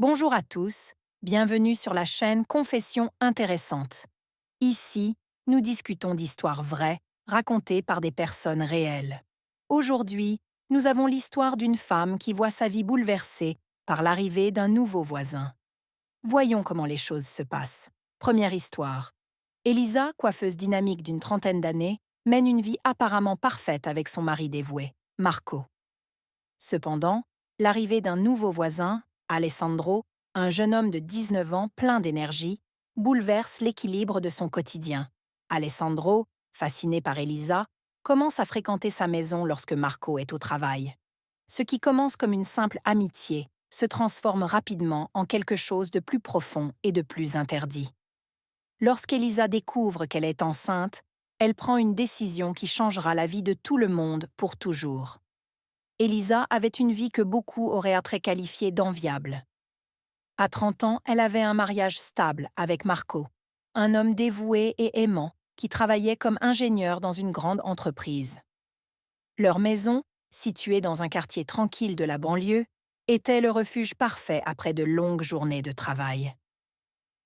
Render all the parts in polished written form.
Bonjour à tous, bienvenue sur la chaîne Confessions intéressantes. Ici, nous discutons d'histoires vraies, racontées par des personnes réelles. Aujourd'hui, nous avons l'histoire d'une femme qui voit sa vie bouleversée par l'arrivée d'un nouveau voisin. Voyons comment les choses se passent. Première histoire. Elisa, coiffeuse dynamique d'une trentaine d'années, mène une vie apparemment parfaite avec son mari dévoué, Marco. Cependant, l'arrivée d'un nouveau voisin, Alessandro, un jeune homme de 19 ans plein d'énergie, bouleverse l'équilibre de son quotidien. Alessandro, fasciné par Elisa, commence à fréquenter sa maison lorsque Marco est au travail. Ce qui commence comme une simple amitié se transforme rapidement en quelque chose de plus profond et de plus interdit. Lorsqu'Elisa découvre qu'elle est enceinte, elle prend une décision qui changera la vie de tout le monde pour toujours. Elisa avait une vie que beaucoup auraient qualifiée d'enviable. À 30 ans, elle avait un mariage stable avec Marco, un homme dévoué et aimant qui travaillait comme ingénieur dans une grande entreprise. Leur maison, située dans un quartier tranquille de la banlieue, était le refuge parfait après de longues journées de travail.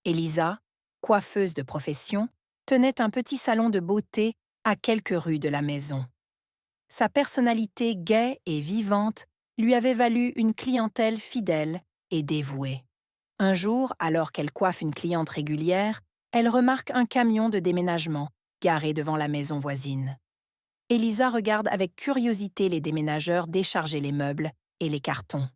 Elisa, coiffeuse de profession, tenait un petit salon de beauté à quelques rues de la maison. Sa personnalité gaie et vivante lui avait valu une clientèle fidèle et dévouée. Un jour, alors qu'elle coiffe une cliente régulière, elle remarque un camion de déménagement garé devant la maison voisine. Elisa regarde avec curiosité les déménageurs décharger les meubles et les cartons.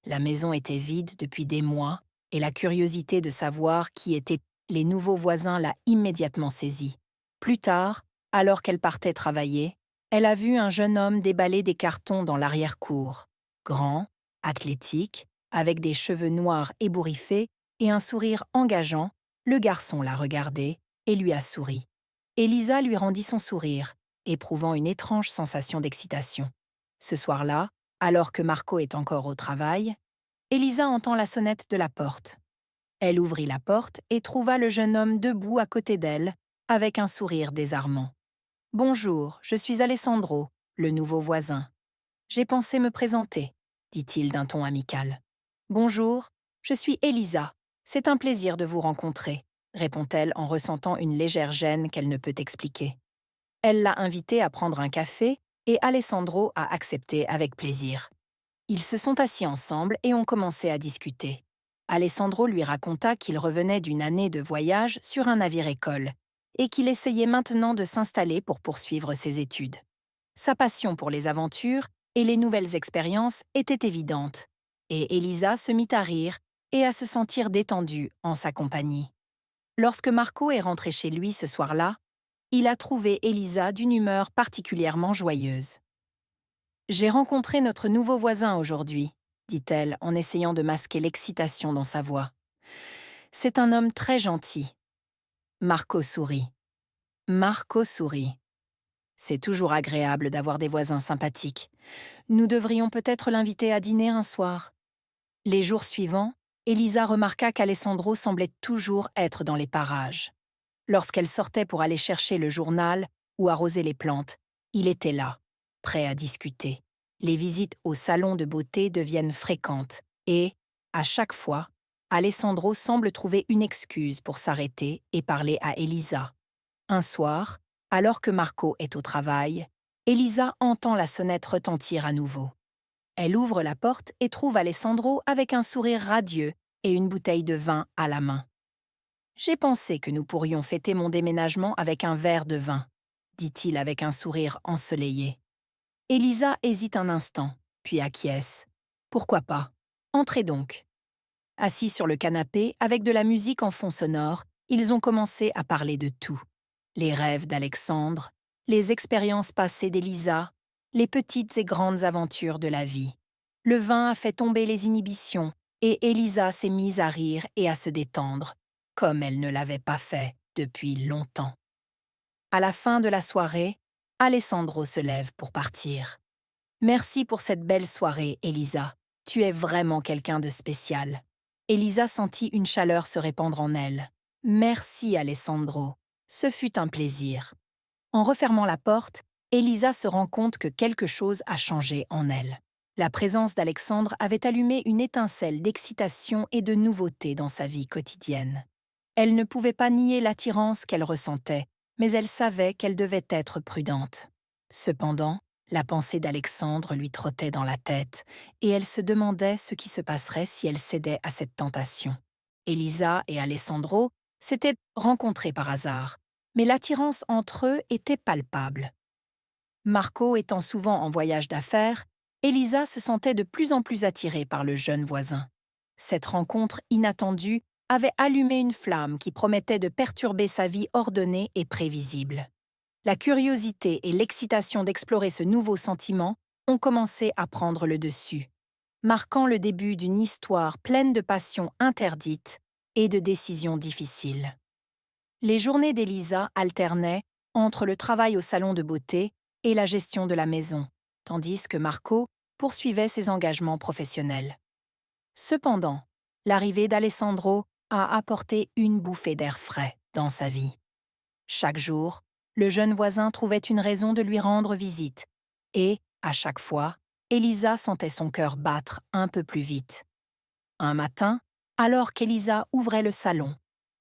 La maison était vide depuis des mois et la curiosité de savoir qui étaient les nouveaux voisins l'a immédiatement saisie. Plus tard, alors qu'elle partait travailler, elle a vu un jeune homme déballer des cartons dans l'arrière-cour. Grand, athlétique, avec des cheveux noirs ébouriffés et un sourire engageant, le garçon l'a regardé et lui a souri. Elisa lui rendit son sourire, éprouvant une étrange sensation d'excitation. Ce soir-là, alors que Marco est encore au travail, Elisa entend la sonnette de la porte. Elle ouvrit la porte et trouva le jeune homme debout à côté d'elle, avec un sourire désarmant. « Bonjour, je suis Alessandro, le nouveau voisin. J'ai pensé me présenter, dit-il d'un ton amical. Bonjour, je suis Elisa. C'est un plaisir de vous rencontrer, répond-elle en ressentant une légère gêne qu'elle ne peut expliquer. Elle l'a invité à prendre un café et Alessandro a accepté avec plaisir. Ils se sont assis ensemble et ont commencé à discuter. Alessandro lui raconta qu'il revenait d'une année de voyage sur un navire-école et qu'il essayait maintenant de s'installer pour poursuivre ses études. Sa passion pour les aventures et les nouvelles expériences était évidente, et Elisa se mit à rire et à se sentir détendue en sa compagnie. Lorsque Marco est rentré chez lui ce soir-là, il a trouvé Elisa d'une humeur particulièrement joyeuse. J'ai rencontré notre nouveau voisin aujourd'hui, dit-elle en essayant de masquer l'excitation dans sa voix. C'est un homme très gentil. Marco sourit. Marco sourit. C'est toujours agréable d'avoir des voisins sympathiques. Nous devrions peut-être l'inviter à dîner un soir. Les jours suivants, Elisa remarqua qu'Alessandro semblait toujours être dans les parages. Lorsqu'elle sortait pour aller chercher le journal ou arroser les plantes, il était là, prêt à discuter. Les visites au salon de beauté deviennent fréquentes et, à chaque fois, Alessandro semble trouver une excuse pour s'arrêter et parler à Elisa. Un soir, alors que Marco est au travail, Elisa entend la sonnette retentir à nouveau. Elle ouvre la porte et trouve Alessandro avec un sourire radieux et une bouteille de vin à la main. « J'ai pensé que nous pourrions fêter mon déménagement avec un verre de vin, » dit-il avec un sourire ensoleillé. Elisa hésite un instant, puis acquiesce. « Pourquoi pas? Entrez donc. » Assis sur le canapé, avec de la musique en fond sonore, ils ont commencé à parler de tout. Les rêves d'Alexandre, les expériences passées d'Elisa, les petites et grandes aventures de la vie. Le vin a fait tomber les inhibitions et Elisa s'est mise à rire et à se détendre, comme elle ne l'avait pas fait depuis longtemps. À la fin de la soirée, Alessandro se lève pour partir. « Merci pour cette belle soirée, Elisa. Tu es vraiment quelqu'un de spécial. » Elisa sentit une chaleur se répandre en elle. « Merci, Alessandro. Ce fut un plaisir. » En refermant la porte, Elisa se rend compte que quelque chose a changé en elle. La présence d'Alexandre avait allumé une étincelle d'excitation et de nouveauté dans sa vie quotidienne. Elle ne pouvait pas nier l'attirance qu'elle ressentait, mais elle savait qu'elle devait être prudente. Cependant, la pensée d'Alexandre lui trottait dans la tête, et elle se demandait ce qui se passerait si elle cédait à cette tentation. Elisa et Alessandro s'étaient rencontrés par hasard, mais l'attirance entre eux était palpable. Marco étant souvent en voyage d'affaires, Elisa se sentait de plus en plus attirée par le jeune voisin. Cette rencontre inattendue avait allumé une flamme qui promettait de perturber sa vie ordonnée et prévisible. La curiosité et l'excitation d'explorer ce nouveau sentiment ont commencé à prendre le dessus, marquant le début d'une histoire pleine de passions interdites et de décisions difficiles. Les journées d'Elisa alternaient entre le travail au salon de beauté et la gestion de la maison, tandis que Marco poursuivait ses engagements professionnels. Cependant, l'arrivée d'Alessandro a apporté une bouffée d'air frais dans sa vie. Chaque jour, le jeune voisin trouvait une raison de lui rendre visite, et, à chaque fois, Elisa sentait son cœur battre un peu plus vite. Un matin, alors qu'Elisa ouvrait le salon,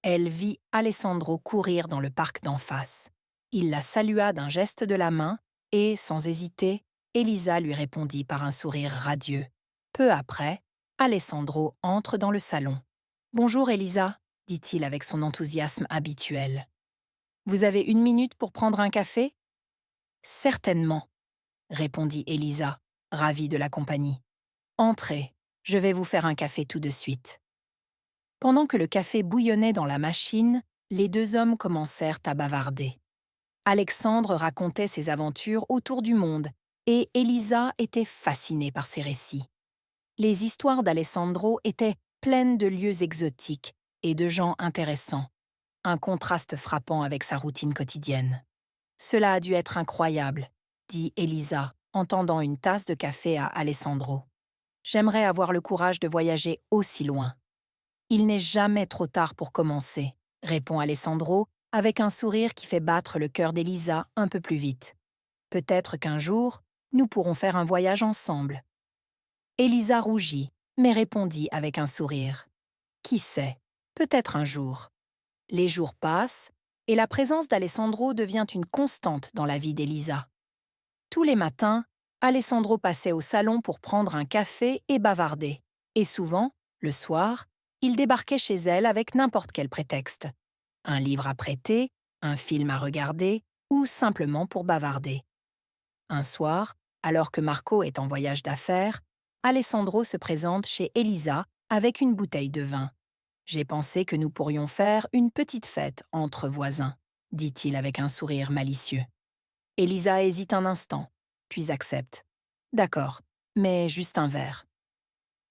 elle vit Alessandro courir dans le parc d'en face. Il la salua d'un geste de la main et, sans hésiter, Elisa lui répondit par un sourire radieux. Peu après, Alessandro entre dans le salon. « Bonjour Elisa », dit-il avec son enthousiasme habituel. « Vous avez 1 minute pour prendre un café ?»« Certainement », répondit Elisa, ravie de la compagnie. « Entrez, je vais vous faire un café tout de suite. » Pendant que le café bouillonnait dans la machine, les deux hommes commencèrent à bavarder. Alexandre racontait ses aventures autour du monde et Elisa était fascinée par ses récits. Les histoires d'Alessandro étaient pleines de lieux exotiques et de gens intéressants, un contraste frappant avec sa routine quotidienne. « Cela a dû être incroyable », dit Elisa en tendant une tasse de café à Alessandro. « J'aimerais avoir le courage de voyager aussi loin. » « Il n'est jamais trop tard pour commencer », répond Alessandro avec un sourire qui fait battre le cœur d'Elisa un peu plus vite. « Peut-être qu'un jour, nous pourrons faire un voyage ensemble. » Elisa rougit, mais répondit avec un sourire. « Qui sait, peut-être un jour. » Les jours passent, et la présence d'Alessandro devient une constante dans la vie d'Elisa. Tous les matins, Alessandro passait au salon pour prendre un café et bavarder. Et souvent, le soir, il débarquait chez elle avec n'importe quel prétexte. Un livre à prêter, un film à regarder ou simplement pour bavarder. Un soir, alors que Marco est en voyage d'affaires, Alessandro se présente chez Elisa avec une bouteille de vin. « J'ai pensé que nous pourrions faire une petite fête entre voisins, » dit-il avec un sourire malicieux. Elisa hésite un instant, puis accepte. « D'accord, mais juste un verre. »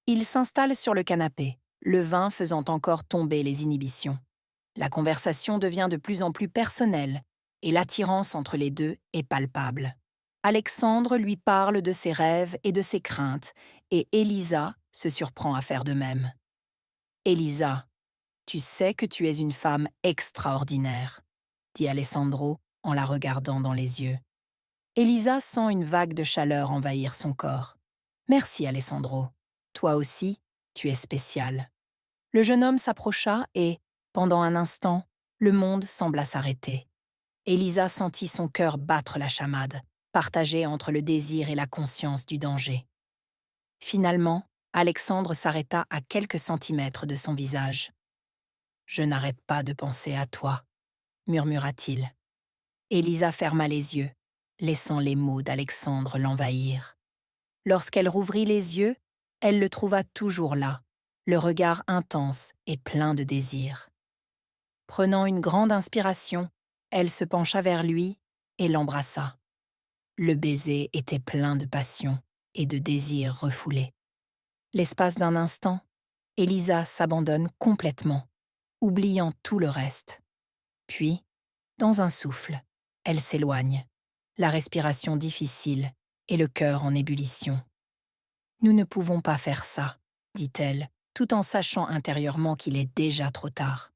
Il s'installe sur le canapé, le vin faisant encore tomber les inhibitions. La conversation devient de plus en plus personnelle et l'attirance entre les deux est palpable. Alexandre lui parle de ses rêves et de ses craintes et Elisa se surprend à faire de même. « Elisa, tu sais que tu es une femme extraordinaire, » dit Alessandro en la regardant dans les yeux. Elisa sent une vague de chaleur envahir son corps. « Merci Alessandro. Toi aussi, tu es spécial. » Le jeune homme s'approcha et, pendant un instant, le monde sembla s'arrêter. Elisa sentit son cœur battre la chamade, partagé entre le désir et la conscience du danger. Finalement, Alexandre s'arrêta à quelques centimètres de son visage. « Je n'arrête pas de penser à toi, » murmura-t-il. Elisa ferma les yeux, laissant les mots d'Alexandre l'envahir. Lorsqu'elle rouvrit les yeux, elle le trouva toujours là, le regard intense et plein de désir. Prenant une grande inspiration, elle se pencha vers lui et l'embrassa. Le baiser était plein de passion et de désir refoulé. L'espace d'un instant, Elisa s'abandonne complètement, oubliant tout le reste. Puis, dans un souffle, elle s'éloigne, la respiration difficile et le cœur en ébullition. « Nous ne pouvons pas faire ça, » dit-elle, tout en sachant intérieurement qu'il est déjà trop tard.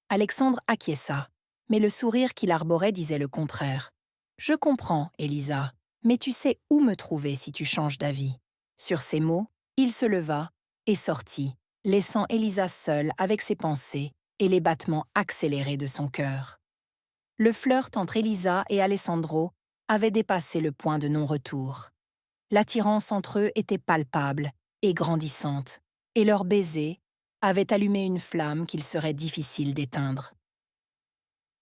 Alexandre acquiesça, mais le sourire qu'il arborait disait le contraire. « Je comprends, Elisa, mais tu sais où me trouver si tu changes d'avis. Sur ces mots, il se leva et sortit, laissant Elisa seule avec ses pensées et les battements accélérés de son cœur. Le flirt entre Elisa et Alessandro avait dépassé le point de non-retour. L'attirance entre eux était palpable et grandissante, et leur baiser avait allumé une flamme qu'il serait difficile d'éteindre.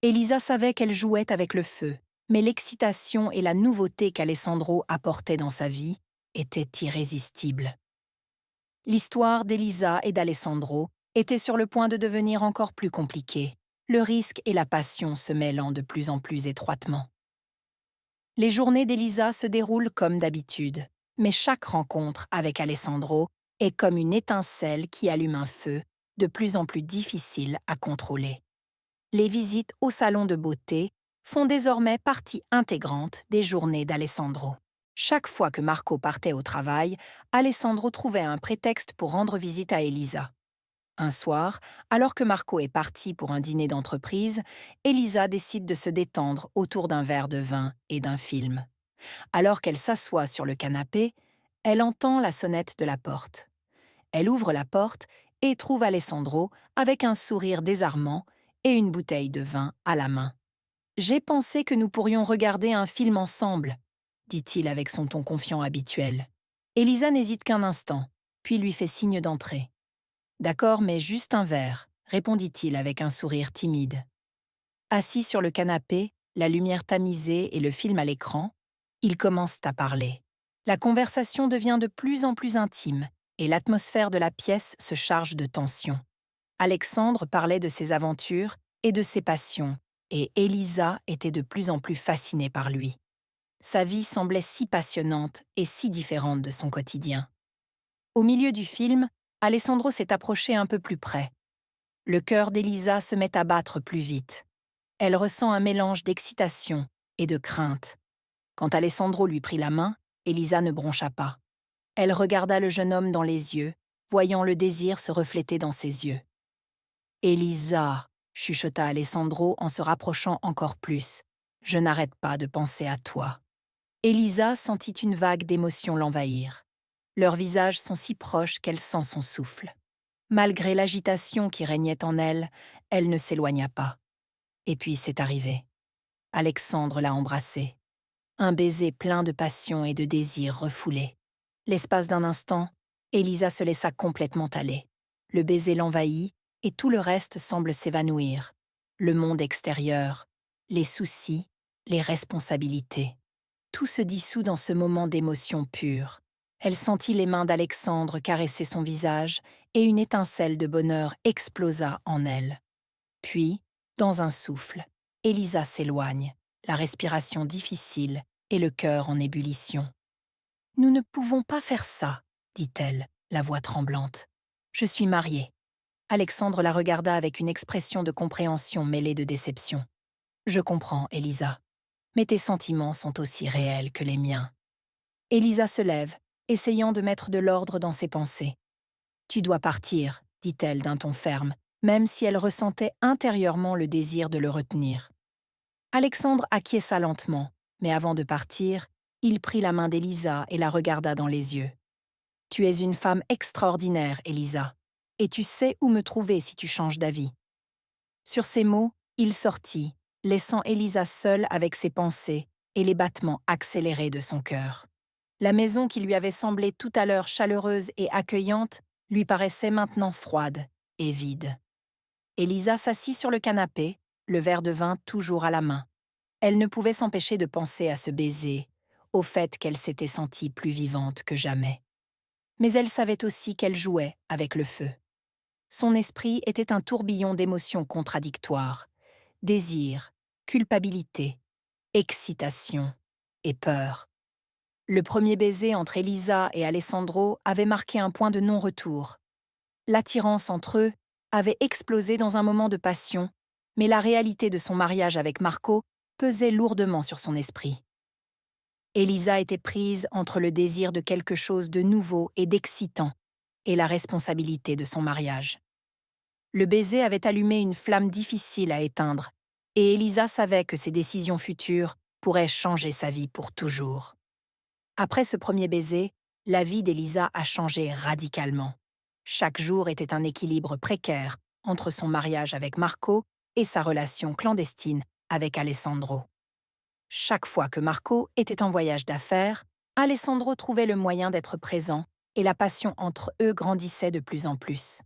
Elisa savait qu'elle jouait avec le feu, mais l'excitation et la nouveauté qu'Alessandro apportait dans sa vie étaient irrésistibles. L'histoire d'Elisa et d'Alessandro était sur le point de devenir encore plus compliquée, le risque et la passion se mêlant de plus en plus étroitement. Les journées d'Elisa se déroulent comme d'habitude, mais chaque rencontre avec Alessandro est comme une étincelle qui allume un feu de plus en plus difficile à contrôler. Les visites au salon de beauté font désormais partie intégrante des journées d'Alessandro. Chaque fois que Marco partait au travail, Alessandro trouvait un prétexte pour rendre visite à Elisa. Un soir, alors que Marco est parti pour un dîner d'entreprise, Elisa décide de se détendre autour d'un verre de vin et d'un film. Alors qu'elle s'assoit sur le canapé, elle entend la sonnette de la porte. Elle ouvre la porte et trouve Alessandro avec un sourire désarmant et une bouteille de vin à la main. « J'ai pensé que nous pourrions regarder un film ensemble », dit-il avec son ton confiant habituel. Elisa n'hésite qu'un instant, puis lui fait signe d'entrer. « D'accord, mais juste un verre », répondit-il avec un sourire timide. Assis sur le canapé, la lumière tamisée et le film à l'écran, ils commencent à parler. La conversation devient de plus en plus intime et l'atmosphère de la pièce se charge de tension. Alexandre parlait de ses aventures et de ses passions, et Elisa était de plus en plus fascinée par lui. Sa vie semblait si passionnante et si différente de son quotidien. Au milieu du film, Alessandro s'est approché un peu plus près. Le cœur d'Elisa se met à battre plus vite. Elle ressent un mélange d'excitation et de crainte. Quand Alessandro lui prit la main, Elisa ne broncha pas. Elle regarda le jeune homme dans les yeux, voyant le désir se refléter dans ses yeux. « Elisa », chuchota Alessandro en se rapprochant encore plus, « je n'arrête pas de penser à toi. » Elisa sentit une vague d'émotion l'envahir. Leurs visages sont si proches qu'elle sent son souffle. Malgré l'agitation qui régnait en elle, elle ne s'éloigna pas. Et puis c'est arrivé. Alexandre l'a embrassée. Un baiser plein de passion et de désir refoulé. L'espace d'un instant, Elisa se laissa complètement aller. Le baiser l'envahit et tout le reste semble s'évanouir. Le monde extérieur, les soucis, les responsabilités. Tout se dissout dans ce moment d'émotion pure. Elle sentit les mains d'Alexandre caresser son visage et une étincelle de bonheur explosa en elle. Puis, dans un souffle, Elisa s'éloigne, la respiration difficile et le cœur en ébullition. « Nous ne pouvons pas faire ça, dit-elle, la voix tremblante. Je suis mariée. » Alexandre la regarda avec une expression de compréhension mêlée de déception. « Je comprends, Elisa. Mais tes sentiments sont aussi réels que les miens. » Elisa se lève, essayant de mettre de l'ordre dans ses pensées. « Tu dois partir, dit-elle d'un ton ferme, même si elle ressentait intérieurement le désir de le retenir. Alexandre acquiesça lentement, mais avant de partir, il prit la main d'Elisa et la regarda dans les yeux. « Tu es une femme extraordinaire, Elisa, et tu sais où me trouver si tu changes d'avis. » Sur ces mots, il sortit, laissant Elisa seule avec ses pensées et les battements accélérés de son cœur. La maison qui lui avait semblé tout à l'heure chaleureuse et accueillante lui paraissait maintenant froide et vide. Elisa s'assit sur le canapé, le verre de vin toujours à la main. Elle ne pouvait s'empêcher de penser à ce baiser, au fait qu'elle s'était sentie plus vivante que jamais. Mais elle savait aussi qu'elle jouait avec le feu. Son esprit était un tourbillon d'émotions contradictoires. Désir, culpabilité, excitation et peur. Le premier baiser entre Elisa et Alessandro avait marqué un point de non-retour. L'attirance entre eux avait explosé dans un moment de passion, mais la réalité de son mariage avec Marco pesait lourdement sur son esprit. Elisa était prise entre le désir de quelque chose de nouveau et d'excitant et la responsabilité de son mariage. Le baiser avait allumé une flamme difficile à éteindre, et Elisa savait que ses décisions futures pourraient changer sa vie pour toujours. Après ce premier baiser, La vie d'Elisa a changé radicalement. Chaque jour était un équilibre précaire entre son mariage avec Marco et sa relation clandestine avec Alessandro. Chaque fois que Marco était en voyage d'affaires, Alessandro trouvait le moyen d'être présent et la passion entre eux grandissait de plus en plus.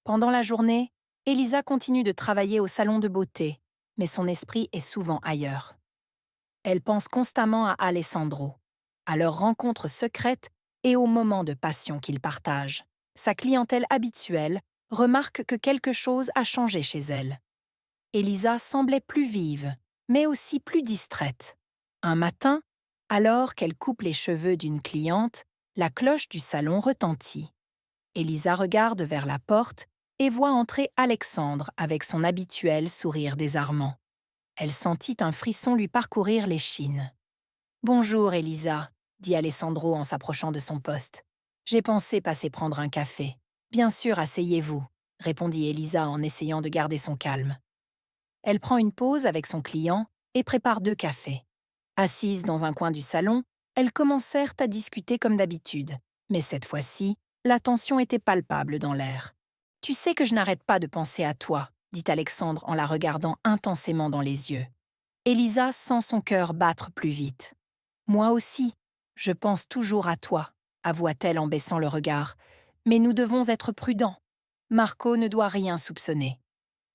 Pendant la journée, Elisa continue de travailler au salon de beauté, mais son esprit est souvent ailleurs. Elle pense constamment à Alessandro, à leur rencontre secrète et aux moments de passion qu'ils partagent. Sa clientèle habituelle remarque que quelque chose a changé chez elle. Elisa semblait plus vive, mais aussi plus distraite. Un matin, alors qu'elle coupe les cheveux d'une cliente, la cloche du salon retentit. Elisa regarde vers la porte et voit entrer Alexandre avec son habituel sourire désarmant. Elle sentit un frisson lui parcourir l'échine. « Bonjour, Elisa, » dit Alessandro en s'approchant de son poste. « J'ai pensé passer prendre un café. »« Bien sûr, asseyez-vous, » répondit Elisa en essayant de garder son calme. Elle prend une pause avec son client et prépare 2 cafés. Assises dans un coin du salon, elles commencèrent à discuter comme d'habitude. Mais cette fois-ci, la tension était palpable dans l'air. « Tu sais que je n'arrête pas de penser à toi, » dit Alexandre en la regardant intensément dans les yeux. Elisa sent son cœur battre plus vite. « Moi aussi, je pense toujours à toi, » avoua-t-elle en baissant le regard. « Mais nous devons être prudents. Marco ne doit rien soupçonner. »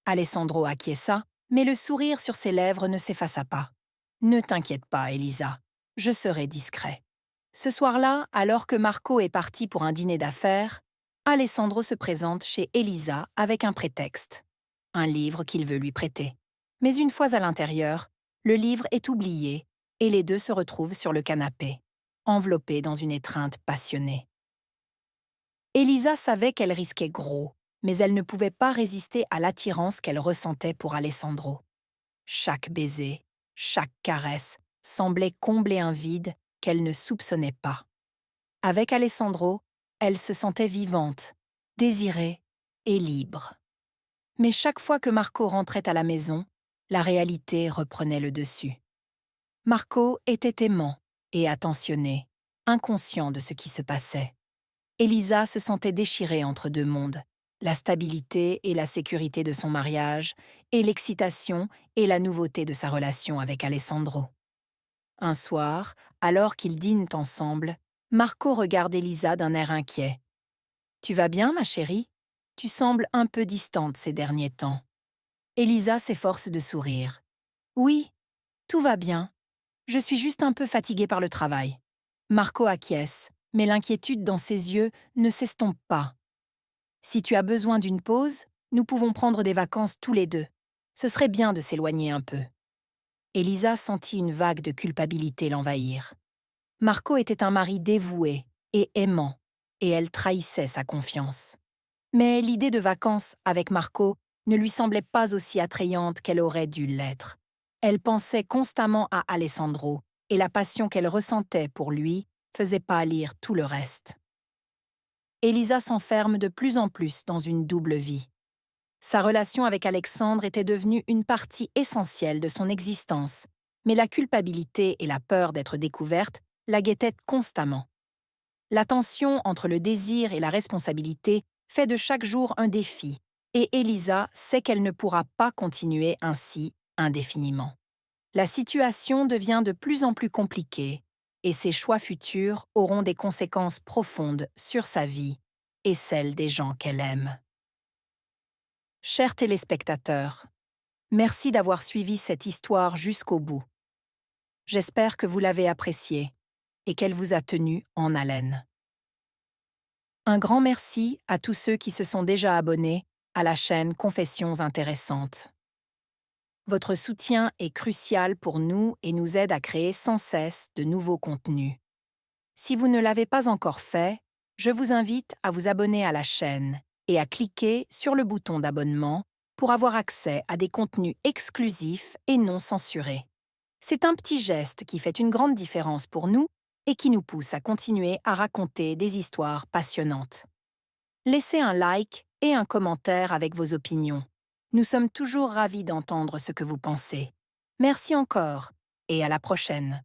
Alessandro acquiesça, mais le sourire sur ses lèvres ne s'effaça pas. « Ne t'inquiète pas, Elisa, je serai discret. » Ce soir-là, alors que Marco est parti pour un dîner d'affaires, Alessandro se présente chez Elisa avec un prétexte. Un livre qu'il veut lui prêter. Mais une fois à l'intérieur, le livre est oublié et les deux se retrouvent sur le canapé, enveloppés dans une étreinte passionnée. Elisa savait qu'elle risquait gros, mais elle ne pouvait pas résister à l'attirance qu'elle ressentait pour Alessandro. Chaque baiser, chaque caresse semblait combler un vide qu'elle ne soupçonnait pas. Avec Alessandro, elle se sentait vivante, désirée et libre. Mais chaque fois que Marco rentrait à la maison, la réalité reprenait le dessus. Marco était aimant et attentionné, inconscient de ce qui se passait. Elisa se sentait déchirée entre 2 mondes, la stabilité et la sécurité de son mariage, et l'excitation et la nouveauté de sa relation avec Alessandro. Un soir, alors qu'ils dînent ensemble, Marco regarde Elisa d'un air inquiet. « Tu vas bien, ma chérie ? Tu sembles un peu distante ces derniers temps. » Elisa s'efforce de sourire. « Oui, tout va bien. Je suis juste un peu fatiguée par le travail. » Marco acquiesce, mais l'inquiétude dans ses yeux ne s'estompe pas. « Si tu as besoin d'une pause, nous pouvons prendre des vacances tous les 2. Ce serait bien de s'éloigner un peu. » Elisa sentit une vague de culpabilité l'envahir. Marco était un mari dévoué et aimant, et elle trahissait sa confiance. Mais l'idée de vacances avec Marco ne lui semblait pas aussi attrayante qu'elle aurait dû l'être. Elle pensait constamment à Alessandro, et la passion qu'elle ressentait pour lui faisait pâlir tout le reste. Elisa s'enferme de plus en plus dans une double vie. Sa relation avec Alexandre était devenue une partie essentielle de son existence, mais la culpabilité et la peur d'être découverte la guettaient constamment. La tension entre le désir et la responsabilité fait de chaque jour un défi, et Elisa sait qu'elle ne pourra pas continuer ainsi indéfiniment. La situation devient de plus en plus compliquée, et ses choix futurs auront des conséquences profondes sur sa vie et celle des gens qu'elle aime. Chers téléspectateurs, merci d'avoir suivi cette histoire jusqu'au bout. J'espère que vous l'avez appréciée et qu'elle vous a tenu en haleine. Un grand merci à tous ceux qui se sont déjà abonnés à la chaîne Confessions intéressantes. Votre soutien est crucial pour nous et nous aide à créer sans cesse de nouveaux contenus. Si vous ne l'avez pas encore fait, je vous invite à vous abonner à la chaîne et à cliquer sur le bouton d'abonnement pour avoir accès à des contenus exclusifs et non censurés. C'est un petit geste qui fait une grande différence pour nous et qui nous pousse à continuer à raconter des histoires passionnantes. Laissez un like et un commentaire avec vos opinions. Nous sommes toujours ravis d'entendre ce que vous pensez. Merci encore et à la prochaine.